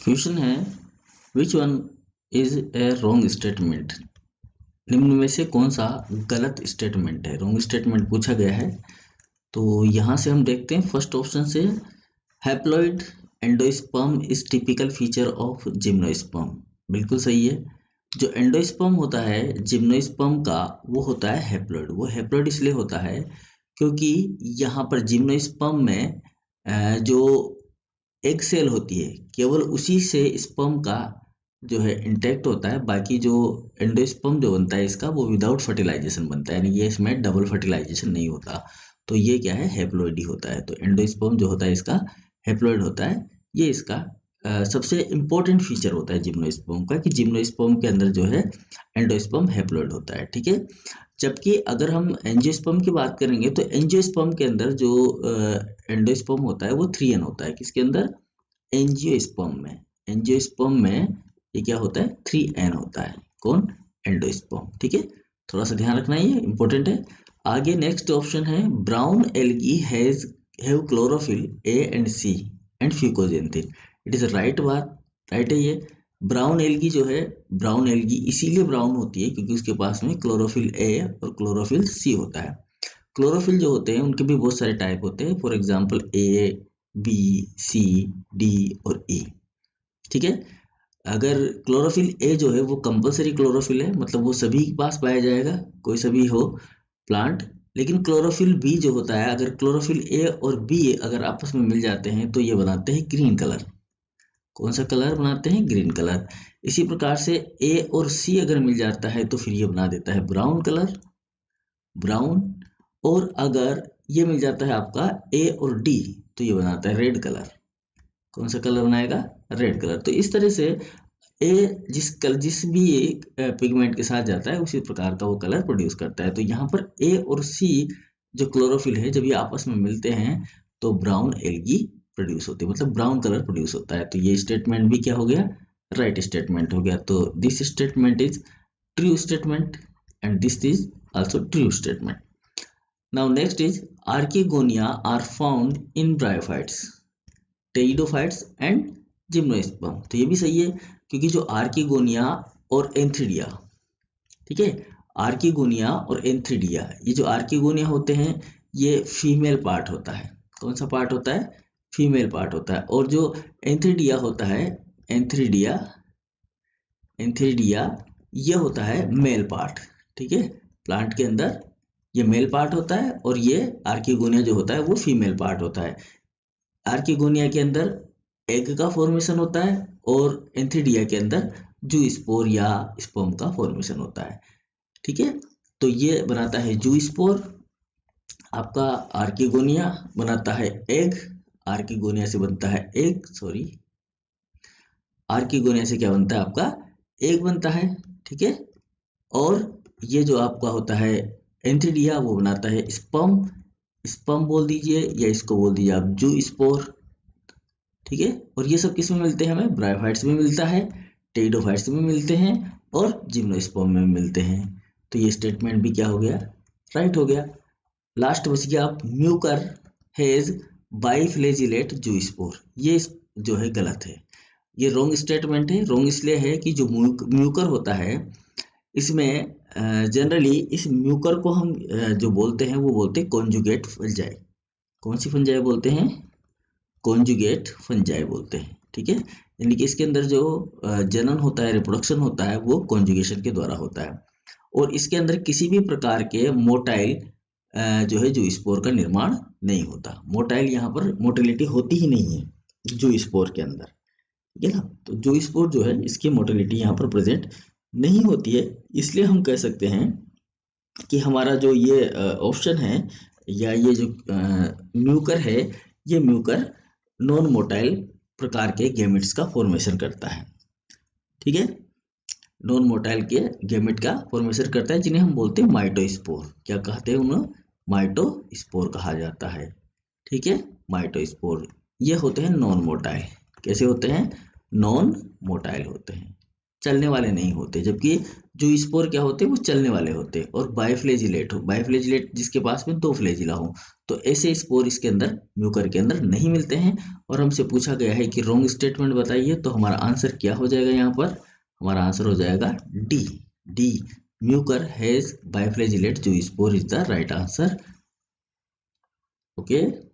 Question है which one is a wrong statement. निम्न में से कौन सा गलत स्टेटमेंट है, रॉन्ग स्टेटमेंट पूछा गया है। तो यहाँ से हम देखते हैं फर्स्ट ऑप्शन से, haploid endosperm is typical feature of gymnosperm. बिल्कुल सही है। जो एंडोस्पर्म होता है जिम्नोस्पर्म का वो होता है हैप्लॉइड। वो हैप्लॉइड इसलिए होता है क्योंकि यहाँ पर जिम्नोस्पर्म में जो एग सेल होती है केवल उसी से स्पर्म का जो है इंटैक्ट होता है। बाकी जो एंडोस्पर्म जो बनता है इसका वो विदाउट फर्टिलाइजेशन बनता है, यानी ये इसमें डबल फर्टिलाइजेशन नहीं होता। तो ये क्या है, हैप्लॉइड ही होता है। तो एंडोस्पर्म जो होता है इसका हैप्लॉइड होता है। ये इसका सबसे इंपॉर्टेंट फीचर होता है जिम्नोस्पर्म का कि जिम्नोस्पर्म के अंदर जो है एंडोस्पर्म हैप्लॉइड होता है। ठीक है। जबकि अगर हम एंजियोस्पर्म की बात करेंगे तो एंजियोस्पर्म के अंदर जो एंडोस्पर्म होता है वो 3n होता है। किसके अंदर? एंजियोस्पर्म में। एंजियोस्पर्म में ये क्या होता है, 3n होता है। कौन? एंडोस्पर्म। ठीक है, थोड़ा सा ध्यान रखना, ये इंपॉर्टेंट है। आगे नेक्स्ट ऑप्शन है, brown algae have chlorophyll a and c and fucoxanthin. It is right बात, राइट है ये। ब्राउन एल्गी जो है, ब्राउन एल्गी इसीलिए ब्राउन होती है क्योंकि उसके पास में क्लोरोफिल ए और क्लोरोफिल सी होता है। क्लोरोफिल जो होते हैं उनके भी बहुत सारे टाइप होते हैं, for example A, B, C, D और ई। ठीक है। अगर क्लोरोफिल ए जो है वो कंपलसरी क्लोरोफिल है, मतलब वो सभी के पास पाया जाएगा, कोई सभी हो प्लांट। लेकिन क्लोरोफिल बी जो होता है, अगर क्लोरोफिल ए और बी अगर आपस में मिल जाते हैं तो ये बनाते हैं ग्रीन कलर। कौन सा कलर बनाते हैं? Green colour. इसी प्रकार से ए और सी अगर मिल जाता है तो फिर ये बना देता है ब्राउन कलर, ब्राउन। और अगर ये मिल जाता है आपका ए और डी तो ये बनाता है रेड कलर। कौन सा कलर बनाएगा? Red colour. तो इस तरह से ए जिस भी एक पिगमेंट के साथ जाता है उसी प्रकार का वो कलर प्रोड्यूस करता है। तो यहाँ पर ए और सी जो क्लोरोफिल है जब ये आपस में मिलते हैं तो ब्राउन एल्गी प्रोड्यूस होती है, मतलब ब्राउन कलर प्रोड्यूस होता है। तो ये स्टेटमेंट भी क्या हो गया? राइट स्टेटमेंट हो गया। तो this statement is true statement and this is also true statement. Now next is archegonia are found in bryophytes, pteridophytes and gymnosperm. तो ये भी सही है क्योंकि जो आर्किगोनिया और एंथ्रिडिया, ठीक है, आर्किगोनिया और एंथ्रिडिया, ये जो आर्किगोनिया होते हैं ये फीमेल पार्ट होता है। कौन सा पार्ट होता है? फीमेल पार्ट होता है। और जो एंथ्रिडिया होता है, एंथ्रिडिया ये होता है मेल पार्ट। ठीक है, प्लांट के अंदर ये मेल पार्ट होता है और ये आर्किगोनिया जो होता है वो फीमेल पार्ट होता है। आर्किगोनिया के अंदर एग का फॉर्मेशन होता है और एंथ्रिडिया के अंदर जूस्पोर या स्पर्म का फॉर्मेशन होता है। ठीक है, तो ये बनाता है जूस्पोर, आपका आर्किगोनिया बनाता है एग, आर्किगोनिया से बनता है एग, आर्किगोनिया से क्या बनता है? आपका एग बनता है। ठीक है, और ये जो आपका होता है एंथ्रिडिया वो बनाता है स्पर्म, स्पर्म बोल दीजिए या इसको बोल दीजिए आप जूस्पोर। ठीक है, और ये सब किस में मिलते हैं? हमें ब्रायोफाइट्स में मिलता है, टेरिडोफाइट्स में मिलते हैं और जिम्नोस्पर्म में मिलते हैं। तो ये स्टेटमेंट भी क्या हो गया? राइट हो गया। लास्ट बच गया आप, म्यूकर हैज बाइफ्लैजिलेट जूस्पोर। ये जो है गलत है, ये रॉन्ग स्टेटमेंट है। रॉन्ग इसलिए है कि जो म्यूकर होता है इसमें जनरली इस म्यूकर को हम जो बोलते हैं वो बोलते हैं कॉन्जुगेट फंजाई। कौन सी फंजाई बोलते हैं? कॉन्जुगेट फंजाई बोलते हैं। ठीक है, यानी कि इसके अंदर जो जनन होता है, रिप्रोडक्शन होता है वो कॉन्जुगेशन के द्वारा होता है। और इसके अंदर किसी भी प्रकार के मोटाइल जो है जूस्पोर का निर्माण नहीं होता। मोटाइल यहाँ पर मोटिलिटी होती ही नहीं है जूस्पोर के अंदर, ठीक है ना। तो जूस्पोर जो है इसकी मोटिलिटी यहाँ पर प्रेजेंट नहीं होती है। इसलिए हम कह सकते हैं कि हमारा जो ये ऑप्शन है या ये जो म्यूकर है, ये म्यूकर नॉन मोटाइल प्रकार के गैमेट्स का फॉर्मेशन करता है। ठीक है, नॉन मोटाइल के गैमेट का फॉर्मेशन करता है जिन्हें हम बोलते हैं माइटोस्पोर। क्या कहते हैं उन्हें? माइटोस्पोर कहा जाता है। ठीक है, माइटोस्पोर ये होते हैं नॉन मोटाइल। कैसे होते हैं? नॉन मोटाइल होते हैं। चलने वाले नहीं होते, जबकि जो स्पोर क्या होते हैं वो चलने वाले होते हैं। और बाइफ्लेजिलेट हो, बाइफ्लेजिलेट जिसके पास में दो फ्लेजिला हो, तो ऐसे स्पोर इसके अंदर म्यूकर के अंदर नहीं मिलते हैं। और हमसे पूछा गया है कि रॉन्ग स्टेटमेंट बताइए, तो हमारा आंसर क्या हो जाएगा यहाँ पर? हमारा आंसर हो जाएगा डी। डी, म्यूकर हैज बाइफ्लेजिलेट जो spore is the right answer. Okay.